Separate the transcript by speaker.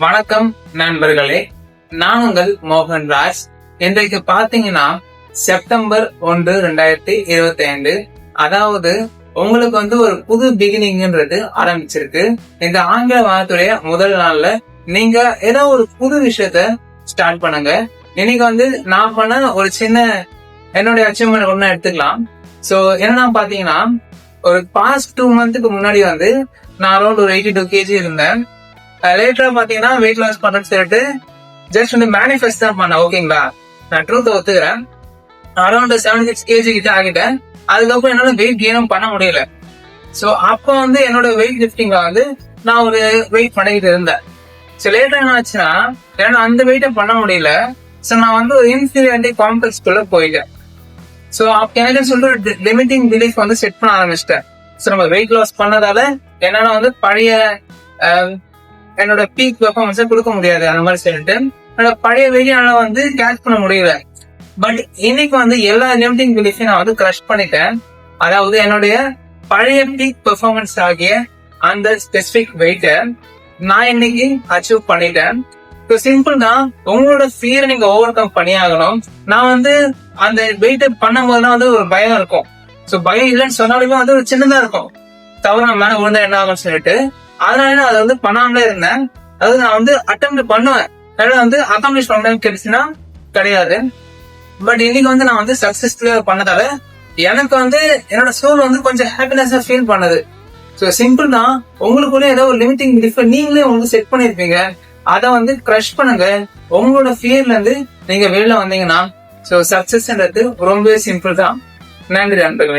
Speaker 1: வணக்கம் நண்பர்களே, நான் உங்கள் மோகன்ராஜ். இன்றைக்கு பாத்தீங்கன்னா செப்டம்பர் 1, 2025. அதாவது உங்களுக்கு ஒரு புது பிகினிங்ன்றது ஆரம்பிச்சிருக்கு. இந்த ஆங்கில மாதத்துடைய முதல் நாள்ல நீங்க ஏதோ ஒரு புது விஷயத்த ஸ்டார்ட் பண்ணுங்க. இன்னைக்கு நான் பண்ண ஒரு சின்ன என்னுடைய அச்சீவ்மெண்ட் ஒண்ணு எடுத்துக்கலாம். சோ என்னன்னா பாத்தீங்கன்னா, ஒரு பாஸ்ட் 2 மந்த்துக்கு முன்னாடி நான் அரௌண்ட் ஒரு 82 kg இருந்தேன். லேட்டரா பாத்தீங்கன்னா வெயிட் லாஸ் பண்றேன்னு சொல்லிட்டு ஜஸ்ட் மேனிஃபெஸ்ட் தான் பண்ணேன். ஓகேங்களா, நான் ட்ரூத் ஒத்துக்கிறேன். அரௌண்ட் 76 kg கிட்ட ஆகிட்டேன். அதுக்கப்புறம் என்னால வெயிட் கெயினும் பண்ண முடியல. சோ அப்போ என்னோட வெயிட் லிஃப்டிங்ல நான் ஒரு வெயிட் பண்ணிக்கிட்டு இருந்தேன். சோ லேட்டரா என்ன ஆச்சுன்னா, ஏன்னா அந்த வெயிட்டை பண்ண முடியல. சோ நான் ஒரு இன்ஃபீரியாரிட்டி காம்ப்ளெக்ஸ் குள்ள போயிட்டேன். சோ அப்ப எனக்கு சொல்லிட்டு லிமிட்டிங் பிலீஃப் செட் பண்ண ஆரம்பிச்சிட்டேன். சோ நம்ம வெயிட் லாஸ் பண்ணதால என்னால பழைய என்னோட பீக் பெர்ஃபார்மன்ஸை கொடுக்க முடியாது. அந்த மாதிரி சொல்லிட்டு என்னோட பழைய வெயிட்டால கேட்ச் பண்ண முடியல. பட் இன்னைக்கு எல்லா லிமிட்டிங் பிலீஃபையும் நான் கிரஷ் பண்ணிட்டேன். அதாவது என்னுடைய பழைய பீக் பெர்ஃபார்மன்ஸ் ஆகிய அந்த ஸ்பெசிபிக் வெயிட்டை நான் இன்னைக்கு அச்சீவ் பண்ணிட்டேன். சிம்பிள் தான், உங்களோட ஃபியரை நீங்க ஓவர் கம் பண்ணியாகணும். நான் அந்த வெயிட்டை பண்ணும் போதுதான் ஒரு பயம் இருக்கும். சோ பயம் இல்லைன்னு சொன்னாலுமே ஒரு சின்னதா இருக்கும். தவிர நம்ம மேல விழுந்தா என்ன ஆகும்னு சொல்லிட்டு அதனால நான் அதை பண்ணாமலே இருந்தேன். அதாவது நான் அட்டெம்ப்ட் பண்ணுவேன். அக்காம்ப்ளிஷ் பண்ண கிடைச்சுன்னா கிடையாது. பட் இன்னைக்கு நான் சக்சஸ்ஃபுல்லா பண்ணதால எனக்கு என்னோட சோல் கொஞ்சம் ஹாப்பினஸா ஃபீல் பண்ணுது. சோ சிம்பிள் தான், உங்களுக்குள்ள ஏதோ ஒரு லிமிட்டிங் பிலீஃப் நீங்களே செட் பண்ணிருப்பீங்க. அதை கிரஷ் பண்ணுங்க. உங்களோட ஃபியர்ல இருந்து நீங்க வெளில வந்தீங்கன்னா சோ சக்சஸ்ன்றது ரொம்பவே சிம்பிள் தான். நன்றி நண்பர்களே.